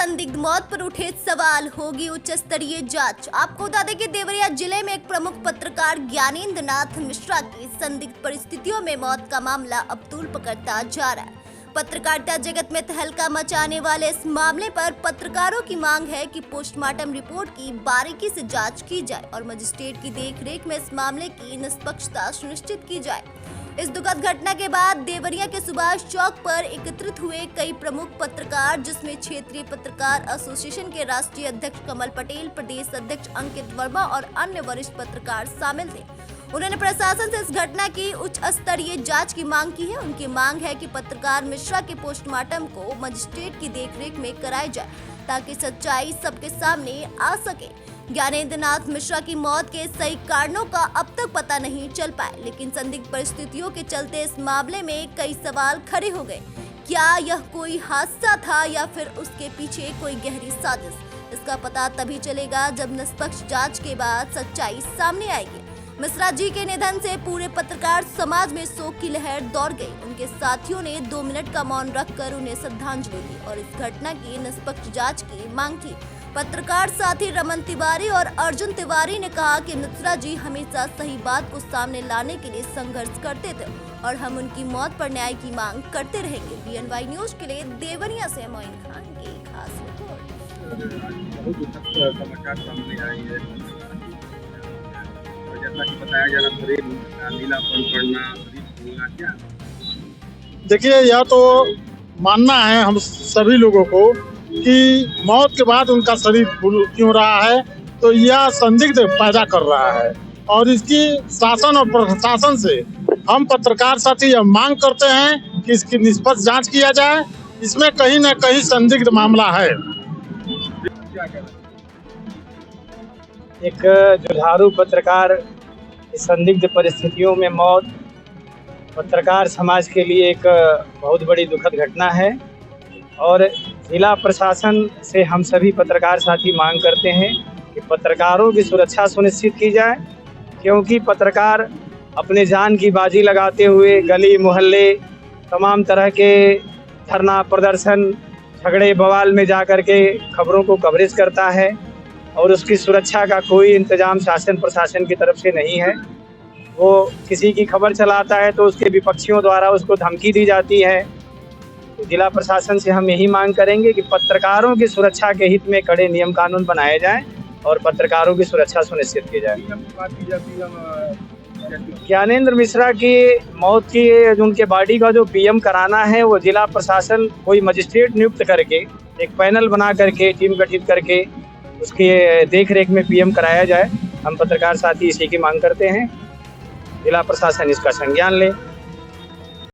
संदिग्ध मौत पर उठे सवाल, होगी उच्च स्तरीय जांच। आपको बता दें कि देवरिया जिले में एक प्रमुख पत्रकार ज्ञानेंद्र नाथ मिश्रा की संदिग्ध परिस्थितियों में मौत का मामला अब तूल पकड़ता जा रहा है। पत्रकारिता जगत में तहलका मचाने वाले इस मामले पर पत्रकारों की मांग है कि पोस्टमार्टम रिपोर्ट की बारीकी से जांच की जाए और मजिस्ट्रेट की देखरेख में इस मामले की निष्पक्षता सुनिश्चित की जाए। इस दुखद घटना के बाद देवरिया के सुभाष चौक पर एकत्रित हुए कई प्रमुख पत्रकार, जिसमें क्षेत्रीय पत्रकार एसोसिएशन के राष्ट्रीय अध्यक्ष कमल पटेल, प्रदेश अध्यक्ष अंकित वर्मा और अन्य वरिष्ठ पत्रकार शामिल थे। उन्होंने प्रशासन से इस घटना की उच्च स्तरीय जांच की मांग की है। उनकी मांग है कि पत्रकार मिश्रा के पोस्टमार्टम को मजिस्ट्रेट की देखरेख में कराया जाए ताकि सच्चाई सबके सामने आ सके। ज्ञानेंद्र नाथ मिश्रा की मौत के सही कारणों का अब तक पता नहीं चल पाया, लेकिन संदिग्ध परिस्थितियों के चलते इस मामले में कई सवाल खड़े हो गए। क्या यह कोई हादसा था या फिर उसके पीछे कोई गहरी साजिश? इसका पता तभी चलेगा जब निष्पक्ष जांच के बाद सच्चाई सामने आएगी। मिश्रा जी के निधन से पूरे पत्रकार समाज में शोक की लहर दौड़ गई। उनके साथियों ने 2 मिनट का मौन रखकर उन्हें श्रद्धांजलि दी और इस घटना की निष्पक्ष जांच की मांग की। पत्रकार साथी रमन तिवारी और अर्जुन तिवारी ने कहा कि मिश्रा जी हमेशा सही बात को सामने लाने के लिए संघर्ष करते थे और हम उनकी मौत पर न्याय की मांग करते रहेंगे। बीएनवाई न्यूज के लिए देवरिया से मोइन खान की खास रिपोर्ट। जैसा कि बताया जा रहा शरीर नीलापन पड़ना, शरीर फूलना, क्या देखिए, यह तो मानना है हम सभी लोगों को कि मौत के बाद उनका शरीर फूल क्यों रहा है, तो यह संदिग्ध पैदा कर रहा है और इसकी शासन और प्रशासन से हम पत्रकार साथी यह मांग करते हैं कि इसकी निष्पक्ष जांच किया जाए। इसमें कहीं न कहीं संदिग्ध मामला है। एक जुझारू पत्रकार संदिग्ध परिस्थितियों में मौत पत्रकार समाज के लिए एक बहुत बड़ी दुखद घटना है और जिला प्रशासन से हम सभी पत्रकार साथी मांग करते हैं कि पत्रकारों की सुरक्षा सुनिश्चित की जाए, क्योंकि पत्रकार अपने जान की बाजी लगाते हुए गली मोहल्ले तमाम तरह के धरना प्रदर्शन झगड़े बवाल में जाकर के खबरों को कवरेज करता है और उसकी सुरक्षा का कोई इंतजाम शासन प्रशासन की तरफ से नहीं है। वो किसी की खबर चलाता है तो उसके विपक्षियों द्वारा उसको धमकी दी जाती है। तो जिला प्रशासन से हम यही मांग करेंगे कि पत्रकारों की सुरक्षा के हित में कड़े नियम कानून बनाए जाएं और पत्रकारों की सुरक्षा सुनिश्चित की जाए। ज्ञानेंद्र मिश्रा की मौत की उनके बॉडी का जो पीएम कराना है, वो जिला प्रशासन कोई मजिस्ट्रेट नियुक्त करके एक पैनल बना करके टीम गठित करके उसके देखरेख में पीएम कराया जाए। हम पत्रकार साथी इसी की मांग करते हैं। जिला प्रशासन इसका संज्ञान ले।